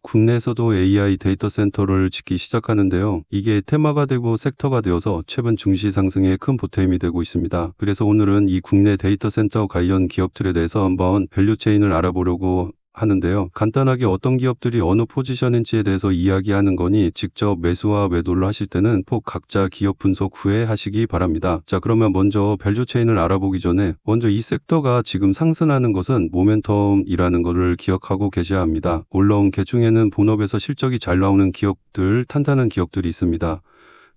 국내에서도 AI 데이터 센터를 짓기 시작하는데요. 이게 테마가 되고 섹터가 되어서 최근 증시 상승에 큰 보탬이 되고 있습니다. 그래서 오늘은 이 국내 데이터 센터 관련 기업들에 대해서 한번 밸류체인을 알아보려고 하는데요. 간단하게 어떤 기업들이 어느 포지션인지에 대해서 이야기하는 거니 직접 매수와 매도를 하실 때는 꼭 각자 기업 분석 후에 하시기 바랍니다. 자, 그러면 먼저 밸류 체인을 알아보기 전에 먼저 이 섹터가 지금 상승하는 것은 모멘텀이라는 것을 기억하고 계셔야 합니다. 올라온 개중에는 본업에서 실적이 잘 나오는 기업들, 탄탄한 기업들이 있습니다.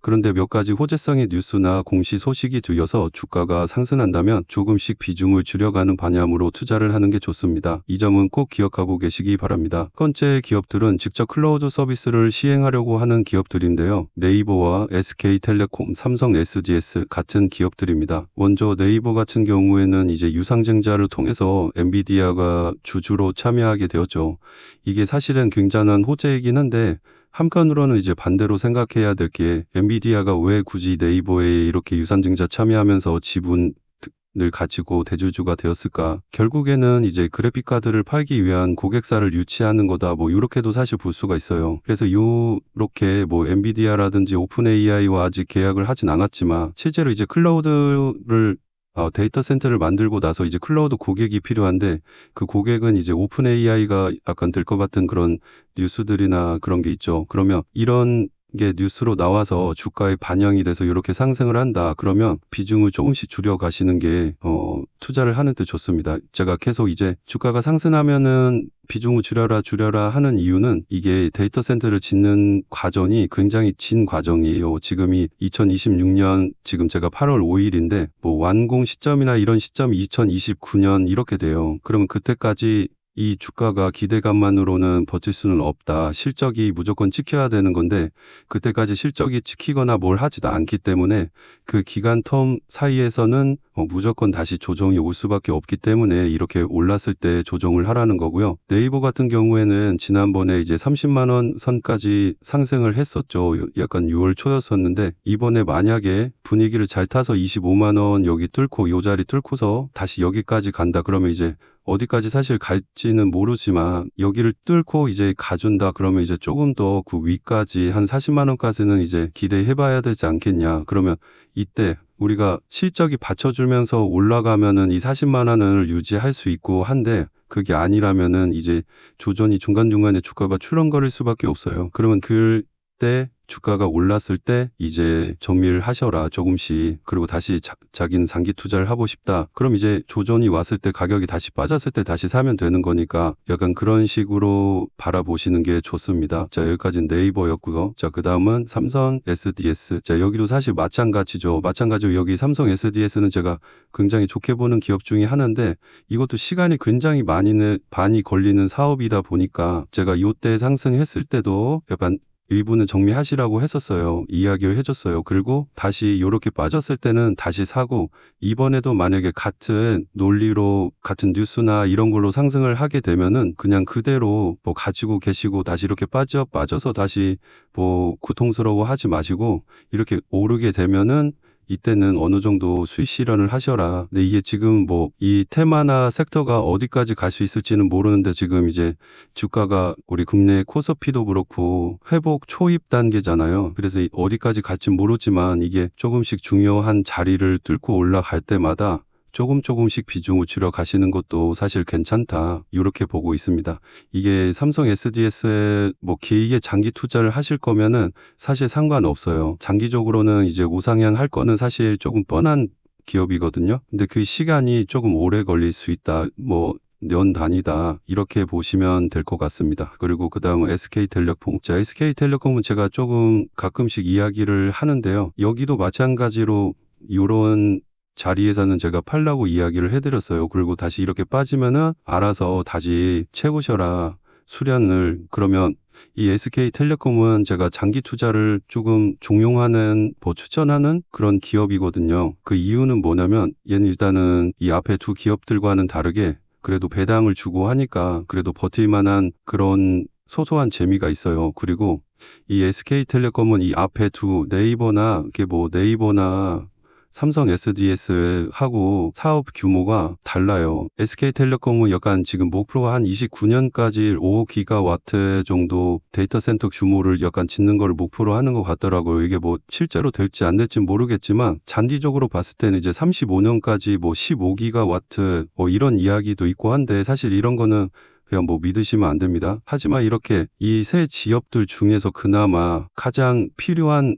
그런데 몇 가지 호재성의 뉴스나 공시 소식이 들려서 주가가 상승한다면 조금씩 비중을 줄여가는 방향으로 투자를 하는 게 좋습니다. 이 점은 꼭 기억하고 계시기 바랍니다. 첫 번째 기업들은 직접 클라우드 서비스를 시행하려고 하는 기업들인데요. 네이버와 SK텔레콤, 삼성 SDS 같은 기업들입니다. 먼저 네이버 같은 경우에는 이제 유상증자를 통해서 엔비디아가 주주로 참여하게 되었죠. 이게 사실은 굉장한 호재이긴 한데 한편으로는 이제 반대로 생각해야 될 게 엔비디아가 왜 굳이 네이버에 이렇게 유상증자 참여하면서 지분을 가지고 대주주가 되었을까? 결국에는 이제 그래픽카드를 팔기 위한 고객사를 유치하는 거다. 뭐 이렇게도 사실 볼 수가 있어요. 그래서 요렇게 뭐 엔비디아라든지 오픈 AI와 아직 계약을 하진 않았지만 실제로 이제 클라우드를 데이터 센터를 만들고 나서 이제 클라우드 고객이 필요한데 그 고객은 이제 오픈 AI가 약간 될 것 같은 그런 뉴스들이나 그런 게 있죠. 그러면 이런 게 뉴스로 나와서 주가에 반영이 돼서 이렇게 상승을 한다. 그러면 비중을 조금씩 줄여 가시는 게 투자를 하는 데 좋습니다. 제가 계속 이제 주가가 상승하면은 비중을 줄여라 하는 이유는 이게 데이터 센터를 짓는 과정이 굉장히 긴 과정이에요. 지금이 2026년 지금 제가 8월 5일인데 뭐 완공 시점이나 이런 시점이 2029년 이렇게 돼요. 그러면 그때까지 이 주가가 기대감만으로는 버틸 수는 없다. 실적이 무조건 지켜야 되는 건데 그때까지 실적이 지키거나 뭘 하지도 않기 때문에 그 기간 텀 사이에서는 무조건 다시 조정이 올 수밖에 없기 때문에 이렇게 올랐을 때 조정을 하라는 거고요. 네이버 같은 경우에는 지난번에 이제 30만 원 선까지 상승을 했었죠. 약간 6월 초였었는데 이번에 만약에 분위기를 잘 타서 25만 원 여기 뚫고 요 자리 뚫고서 다시 여기까지 간다. 그러면 이제 어디까지 사실 갈지는 모르지만 여기를 뚫고 이제 가준다 그러면 이제 조금 더 그 위까지 한 40만 원까지는 이제 기대해 봐야 되지 않겠냐. 그러면 이때 우리가 실적이 받쳐주면서 올라가면은 이 40만 원을 유지할 수 있고 한데 그게 아니라면은 이제 조전이 중간중간에 주가가 출렁거릴 수밖에 없어요. 그러면 그때 주가가 올랐을 때 이제 정리를 하셔라 조금씩. 그리고 다시 자기는 장기 투자를 하고 싶다. 그럼 이제 조정이 왔을 때 가격이 다시 빠졌을 때 다시 사면 되는 거니까 약간 그런 식으로 바라보시는 게 좋습니다. 자, 여기까지는 네이버였고요. 자, 그 다음은 삼성 SDS. 자, 여기도 사실 마찬가지죠. 마찬가지로 여기 삼성 SDS는 제가 굉장히 좋게 보는 기업 중에 하나인데 이것도 시간이 굉장히 많이 걸리는 사업이다 보니까 제가 이때 상승했을 때도 약간 일부는 정리하시라고 했었어요. 이야기를 해줬어요. 그리고 다시 이렇게 빠졌을 때는 다시 사고 이번에도 만약에 같은 논리로 같은 뉴스나 이런 걸로 상승을 하게 되면은 그냥 그대로 뭐 가지고 계시고 다시 이렇게 빠져서 다시 뭐 고통스러워 하지 마시고 이렇게 오르게 되면은 이때는 어느 정도 수익 실현을 하셔라. 근데 이게 지금 뭐 이 테마나 섹터가 어디까지 갈 수 있을지는 모르는데 지금 이제 주가가 우리 국내 코스피도 그렇고 회복 초입 단계잖아요. 그래서 어디까지 갈지 모르지만 이게 조금씩 중요한 자리를 뚫고 올라갈 때마다 조금씩 비중을 줄여 가시는 것도 사실 괜찮다. 이렇게 보고 있습니다. 이게 삼성 SDS에 뭐 길게 장기 투자를 하실 거면은 사실 상관없어요. 장기적으로는 이제 우상향 할 거는 사실 조금 뻔한 기업이거든요. 근데 그 시간이 조금 오래 걸릴 수 있다. 뭐 년 단위다. 이렇게 보시면 될 것 같습니다. 그리고 그 다음은 SK텔레콤. 자, SK텔레콤은 제가 조금 가끔씩 이야기를 하는데요. 여기도 마찬가지로 이런 자리에서는 제가 팔라고 이야기를 해드렸어요. 그리고 다시 이렇게 빠지면은 알아서 다시 채우셔라. 수량을. 그러면 이 SK텔레콤은 제가 장기 투자를 조금 종용하는, 추천하는 그런 기업이거든요. 그 이유는 뭐냐면 얘는 일단은 이 앞에 두 기업들과는 다르게 그래도 배당을 주고 하니까 그래도 버틸 만한 그런 소소한 재미가 있어요. 그리고 이 SK텔레콤은 이 앞에 두 네이버나 삼성 SDS하고 사업 규모가 달라요. SK텔레콤은 약간 지금 목표가 한 29년까지 5기가와트 정도 데이터 센터 규모를 약간 짓는 걸 목표로 하는 것 같더라고요. 이게 뭐 실제로 될지 안 될지 모르겠지만 잔디적으로 봤을 때는 이제 35년까지 뭐 15기가와트 뭐 이런 이야기도 있고 한데 사실 이런 거는 그냥 뭐 믿으시면 안 됩니다. 하지만 이렇게 이 세 지역들 중에서 그나마 가장 필요한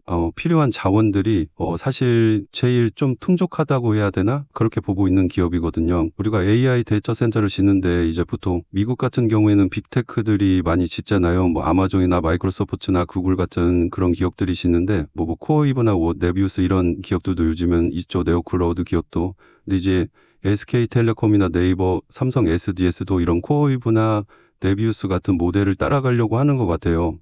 자원들이 사실 제일 좀 풍족하다고 해야 되나? 그렇게 보고 있는 기업이거든요. 우리가 AI 데이터 센터를 짓는데 이제 보통 미국 같은 경우에는 빅테크들이 많이 짓잖아요. 뭐 아마존이나 마이크로소프트나 구글 같은 그런 기업들이 짓는데 뭐 코어웨이브나 네비우스 이런 기업들도 요즘은 있죠. 네오클라우드 기업도. 근데 이제 SK텔레콤이나 네이버, 삼성 SDS도 이런 코어웨이브나 네비우스 같은 모델을 따라가려고 하는 것 같아요.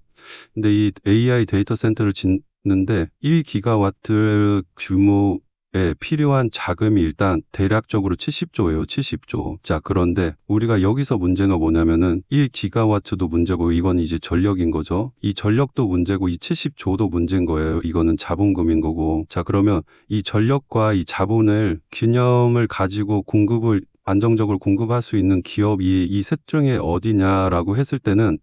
근데 이 AI 데이터 센터를 짓는데 1기가와트 규모에 필요한 자금이 일단 대략적으로 70조예요. 70조. 자, 그런데 우리가 여기서 문제가 뭐냐면은 1기가와트도 문제고 이건 이제 전력인 거죠. 이 전력도 문제고 이 70조도 문제인 거예요. 이거는 자본금인 거고. 자, 그러면 이 전력과 이 자본을 균형을 가지고 안정적으로 공급할 수 있는 기업이 이 셋 중에 어디냐라고 했을 때는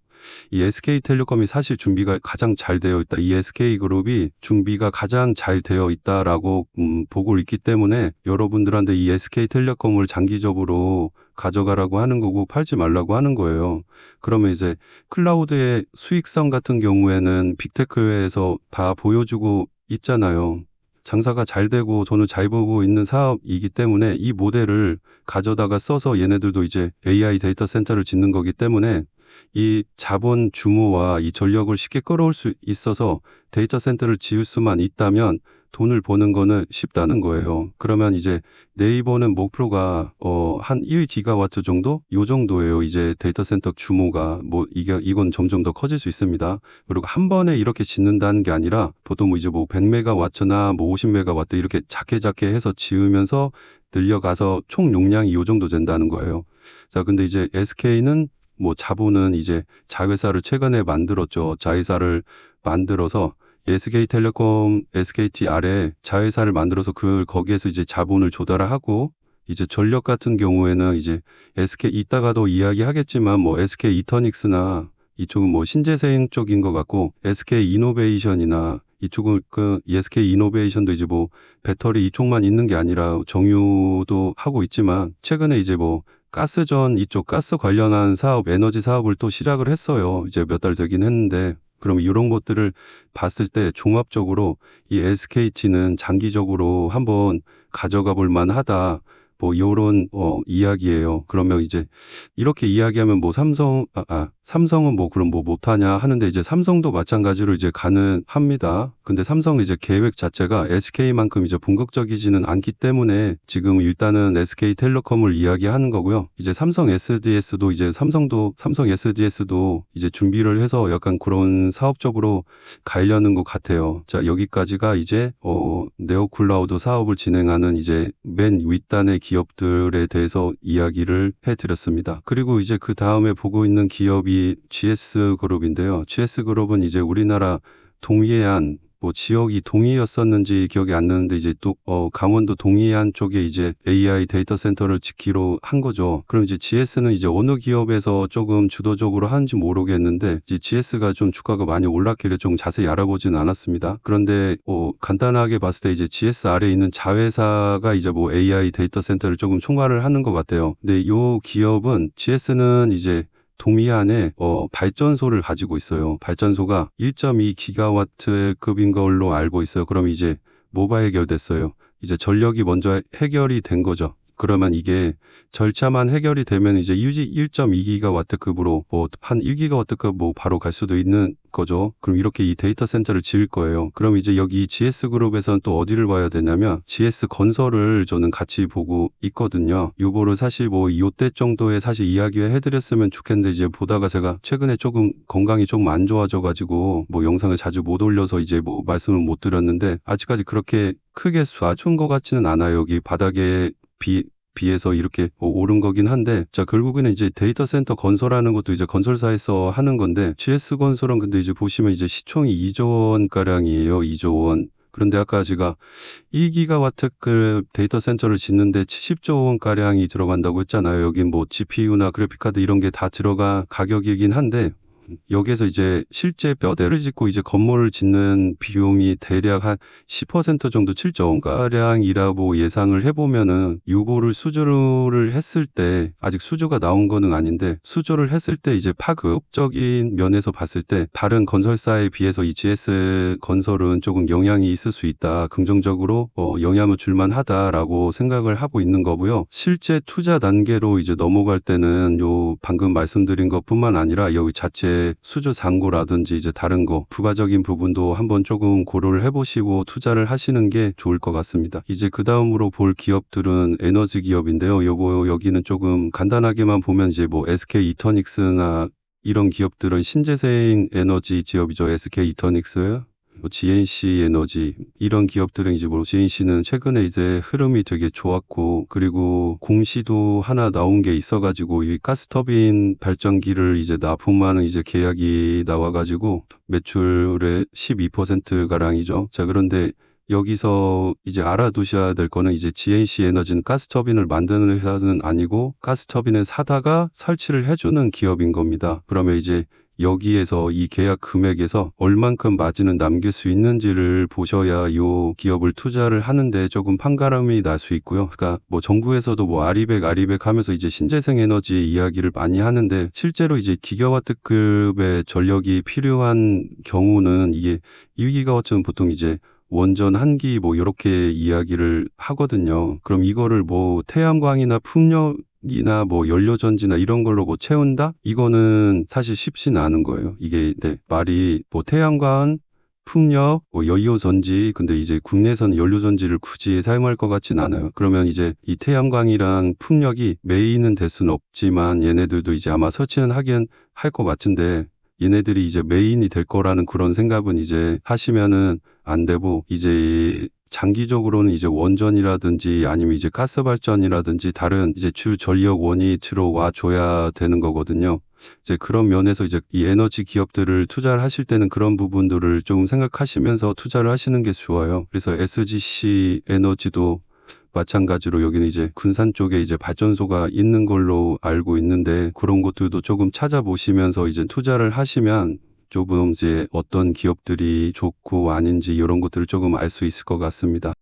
이 SK텔레콤이 사실 준비가 가장 잘 되어 있다. 이 SK그룹이 준비가 가장 잘 되어 있다라고 보고 있기 때문에 여러분들한테 이 SK텔레콤을 장기적으로 가져가라고 하는 거고 팔지 말라고 하는 거예요. 그러면 이제 클라우드의 수익성 같은 경우에는 빅테크에서 다 보여주고 있잖아요. 장사가 잘 되고 돈을 잘 벌고 있는 사업이기 때문에 이 모델을 가져다가 써서 얘네들도 이제 AI 데이터 센터를 짓는 거기 때문에 이 자본 규모와 이 전력을 쉽게 끌어올 수 있어서 데이터 센터를 지을 수만 있다면 돈을 버는 거는 쉽다는 거예요. 그러면 이제 네이버는 목표가 한 1기가와트 정도? 요 정도예요. 이제 데이터 센터 규모가 이건 점점 더 커질 수 있습니다. 그리고 한 번에 이렇게 짓는다는 게 아니라 보통 뭐 이제 뭐 100메가와트나 뭐 50메가와트 이렇게 작게 해서 지으면서 늘려가서 총 용량이 요 정도 된다는 거예요. 자, 근데 이제 SK는 뭐 자본은 이제 자회사를 최근에 만들었죠. 자회사를 만들어서 SK텔레콤, SKT 아래 자회사를 만들어서 거기에서 이제 자본을 조달하고 이제 전력 같은 경우에는 이제 이따가도 이야기하겠지만 뭐 SK 이터닉스나 이쪽은 뭐 신재생 쪽인 것 같고 SK 이노베이션이나 이쪽은 SK 이노베이션도 이제 뭐 배터리 이쪽만 있는 게 아니라 정유도 하고 있지만 최근에 이제 뭐 가스전 이쪽 가스 관련한 사업, 에너지 사업을 또 시작을 했어요. 이제 몇 달 되긴 했는데, 그럼 이런 것들을 봤을 때 종합적으로 이 SKT는 장기적으로 한번 가져가 볼 만하다. 뭐 요런 이야기예요. 그러면 이제 이렇게 이야기하면 뭐 삼성은 뭐 그럼 뭐 못하냐 하는데 이제 삼성도 마찬가지로 이제 가능합니다. 근데 삼성은 이제 계획 자체가 SK만큼 이제 본격적이지는 않기 때문에 지금 일단은 SK텔레콤을 이야기하는 거고요. 이제 삼성 SDS도 이제 준비를 해서 약간 그런 사업적으로 가려는 것 같아요. 자, 여기까지가 이제 네오클라우드 사업을 진행하는 이제 맨 윗단의 기업들에 대해서 이야기를 해드렸습니다. 그리고 이제 그 다음에 보고 있는 기업이 GS그룹인데요. GS그룹은 이제 우리나라 동해안 지역이 동해였었는지 기억이 안 나는데 이제 또 강원도 동해안 쪽에 이제 AI 데이터 센터를 짓기로 한 거죠. 그럼 이제 GS는 이제 어느 기업에서 조금 주도적으로 하는지 모르겠는데 이제 GS가 좀 주가가 많이 올랐길래 좀 자세히 알아보지는 않았습니다. 그런데 간단하게 봤을 때 이제 GS 아래에 있는 자회사가 이제 뭐 AI 데이터 센터를 조금 총괄을 하는 것 같아요. 근데 요 기업은 GS는 이제 동해안에 발전소를 가지고 있어요. 발전소가 1.2기가와트 급인 걸로 알고 있어요. 그럼 이제 뭐가 해결됐어요? 이제 전력이 먼저 해결이 된 거죠. 그러면 이게 절차만 해결이 되면 이제 유지 1.2기가와트급으로 한 1기가와트급 바로 갈 수도 있는 거죠. 그럼 이렇게 이 데이터 센터를 지을 거예요. 그럼 이제 여기 GS그룹에서는 또 어디를 봐야 되냐면 GS건설을 저는 같이 보고 있거든요. 요거를 사실 요때 정도에 사실 이야기를 해드렸으면 좋겠는데 이제 보다가 제가 최근에 조금 건강이 조금 안 좋아져가지고 영상을 자주 못 올려서 이제 말씀을 못 드렸는데 아직까지 그렇게 크게 쏴준 것 같지는 않아요. 여기 바닥에 비해서 이렇게 오른 거긴 한데, 자, 결국에는 이제 데이터 센터 건설하는 것도 이제 건설사에서 하는 건데, GS건설은 근데 이제 보시면 이제 시총이 2조 원가량이에요. 2조 원. 그런데 아까 제가 2기가와트 그 데이터 센터를 짓는데 70조 원가량이 들어간다고 했잖아요. 여긴 뭐 GPU나 그래픽카드 이런 게 다 들어가 가격이긴 한데, 여기에서 이제 실제 뼈대를 짓고 이제 건물을 짓는 비용이 대략 한 10% 정도 7조 원가량이라고 예상을 해보면은 요거를 수주를 했을 때, 아직 수주가 나온 거는 아닌데 수주를 했을 때 이제 파급적인 면에서 봤을 때 다른 건설사에 비해서 이 GS 건설은 조금 영향이 있을 수 있다. 긍정적으로 영향을 줄만 하다라고 생각을 하고 있는 거고요. 실제 투자 단계로 이제 넘어갈 때는 요 방금 말씀드린 것뿐만 아니라 여기 자체 수주 잔고라든지 이제 다른 거 부가적인 부분도 한번 조금 고려를 해보시고 투자를 하시는 게 좋을 것 같습니다. 이제 그 다음으로 볼 기업들은 에너지 기업인데요. 여기는 조금 간단하게만 보면 이제 뭐 SK 이터닉스나 이런 기업들은 신재생 에너지 기업이죠. SK 이터닉스, 뭐 GNC 에너지 이런 기업들은 이제 뭐 GNC는 최근에 이제 흐름이 되게 좋았고, 그리고 공시도 하나 나온 게 있어가지고 이 가스터빈 발전기를 이제 납품하는 이제 계약이 나와가지고 매출의 12% 가량이죠. 자, 그런데 여기서 이제 알아두셔야 될 거는 이제 GNC 에너지는 가스터빈을 만드는 회사는 아니고 가스터빈을 사다가 설치를 해주는 기업인 겁니다. 그러면 이제 여기에서 이 계약 금액에서 얼만큼 마진을 남길 수 있는지를 보셔야 이 기업을 투자를 하는데 조금 판가름이 날 수 있고요. 그러니까 뭐 정부에서도 뭐 아리백 하면서 이제 신재생 에너지 이야기를 많이 하는데, 실제로 이제 기가와트급의 전력이 필요한 경우는 이게 2기가와트는 보통 이제 원전 한 기 뭐 이렇게 이야기를 하거든요. 그럼 이거를 뭐 태양광이나 풍력이나 뭐 연료전지나 이런 걸로 뭐 채운다? 이거는 사실 쉽지는 않은 거예요. 이게 말이 뭐 태양광, 풍력, 뭐 연료전지, 근데 이제 국내에서는 연료전지를 굳이 사용할 것 같진 않아요. 그러면 이제 이 태양광이랑 풍력이 메인은 될 수는 없지만 얘네들도 이제 아마 설치는 하긴 할 것 같은데, 얘네들이 이제 메인이 될 거라는 그런 생각은 이제 하시면은 안 되고, 이제 장기적으로는 이제 원전이라든지 아니면 이제 가스 발전이라든지 다른 이제 주 전력원이 들어와 줘야 되는 거거든요. 이제 그런 면에서 이제 이 에너지 기업들을 투자를 하실 때는 그런 부분들을 좀 생각하시면서 투자를 하시는 게 좋아요. 그래서 SGC 에너지도 마찬가지로 여기는 이제 군산 쪽에 이제 발전소가 있는 걸로 알고 있는데, 그런 것들도 조금 찾아보시면서 이제 투자를 하시면 조금 이제 어떤 기업들이 좋고 아닌지 이런 것들을 조금 알 수 있을 것 같습니다.